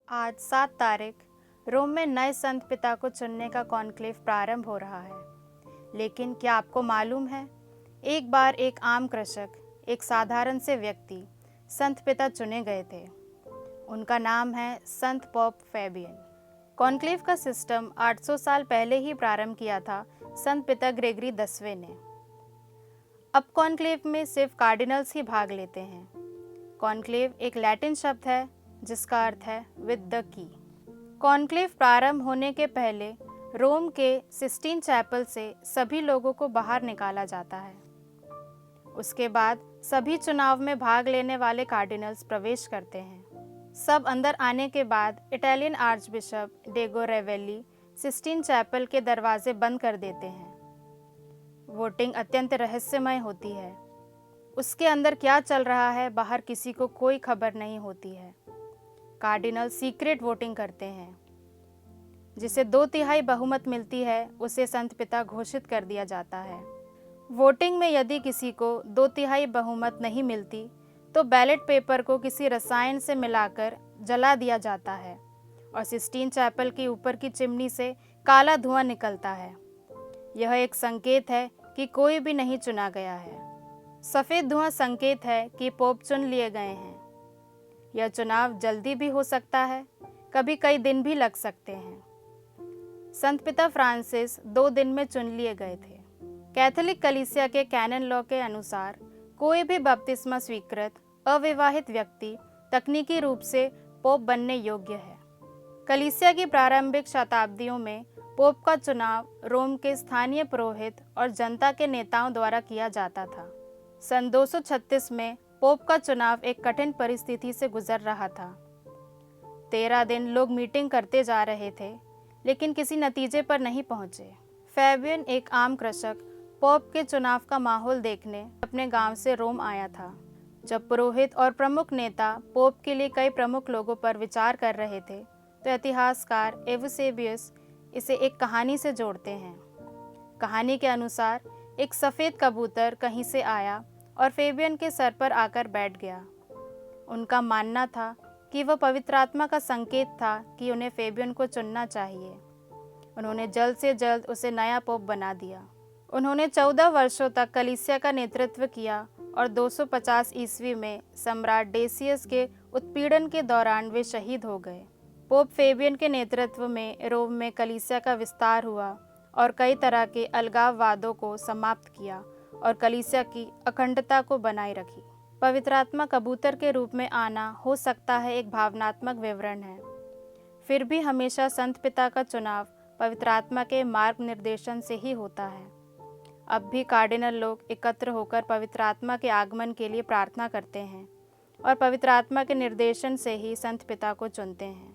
आज 7 तारीख रोम में नए संत पिता को चुनने का कॉन्क्लेव प्रारंभ हो रहा है। लेकिन क्या आपको मालूम है, एक बार एक आम कृषक, एक साधारण से व्यक्ति संत पिता चुने गए थे। उनका नाम है संत पोप फेबियन। कॉन्क्लेव का सिस्टम 800 साल पहले ही प्रारंभ किया था संत पिता ग्रेगरी 10वें ने। अब कॉन्क्लेव में सिर्फ कार्डिनल्स ही भाग लेते हैं। कॉन्क्लेव एक लैटिन शब्द है जिसका अर्थ है विद द की। कॉन्क्लेव प्रारंभ होने के पहले रोम के सिस्टीन चैपल से सभी लोगों को बाहर निकाला जाता है। उसके बाद सभी चुनाव में भाग लेने वाले कार्डिनल्स प्रवेश करते हैं। सब अंदर आने के बाद Italian archbishop Diego Ravelli Sistine Chapel के दरवाजे बंद कर देते हैं। वोटिंग अत्यंत रहस्यमय होती है। उसके अंदर क्या चल रहा है, बाहर किसी को कोई खबर नहीं होती है। कार्डिनल सीक्रेट वोटिंग करते हैं। जिसे 2/3 बहुमत मिलती है उसे संत पिता घोषित कर दिया जाता है। वोटिंग में यदि किसी को 2/3 बहुमत नहीं मिलती तो बैलेट पेपर को किसी रसायन से मिलाकर जला दिया जाता है और सिस्टीन चैपल के ऊपर की चिमनी से काला धुआं निकलता है। यह एक संकेत है कि कोई भी नहीं चुना गया है। सफ़ेद धुआं संकेत है कि पोप चुन लिए गए हैं। यह चुनाव जल्दी भी हो सकता है, कभी कई दिन भी लग सकते हैं। संत पिता फ्रांसिस 2 दिन में चुन लिए गए थे। कैथोलिक कलीसिया के कैनन लॉ के अनुसार कोई भी बपतिस्मा स्वीकृत अविवाहित व्यक्ति तकनीकी रूप से पोप बनने योग्य है। कलीसिया की प्रारंभिक शताब्दियों में पोप का चुनाव रोम के स्थानीय पुरोहित और जनता के नेताओं द्वारा किया जाता था। सन 236 में पोप का चुनाव एक कठिन परिस्थिति से गुजर रहा था। 13 दिन लोग मीटिंग करते जा रहे थे, लेकिन किसी नतीजे पर नहीं पहुंचे। फेबियन एक आम कृषक पोप के चुनाव का माहौल देखने अपने गांव से रोम आया था। जब पुरोहित और प्रमुख नेता पोप के लिए कई प्रमुख लोगों पर विचार कर रहे थे, तो इतिहासकार एवसेबियस इसे एक कहानी से जोड़ते हैं। कहानी के अनुसार एक सफ़ेद कबूतर कहीं से आया और फेबियन के सर पर आकर बैठ गया। उनका मानना था कि वह पवित्र आत्मा का संकेत था कि उन्हें फेबियन को चुनना चाहिए। उन्होंने जल्द से जल्द उसे नया पोप बना दिया। उन्होंने 14 वर्षों तक कलीसिया का नेतृत्व किया और 250 ईस्वी में सम्राट डेसियस के उत्पीड़न के दौरान वे शहीद हो गए। पोप फेबियन के नेतृत्व में रोम में कलीसिया का विस्तार हुआ और कई तरह के अलगाववादों को समाप्त किया और कलीसिया की अखंडता को बनाए रखी। पवित्र आत्मा कबूतर के रूप में आना हो सकता है एक भावनात्मक विवरण है, फिर भी हमेशा संत पिता का चुनाव पवित्र आत्मा के मार्ग निर्देशन से ही होता है। अब भी कार्डिनल लोग एकत्र होकर पवित्र आत्मा के आगमन के लिए प्रार्थना करते हैं और पवित्र आत्मा के निर्देशन से ही संत पिता को चुनते हैं।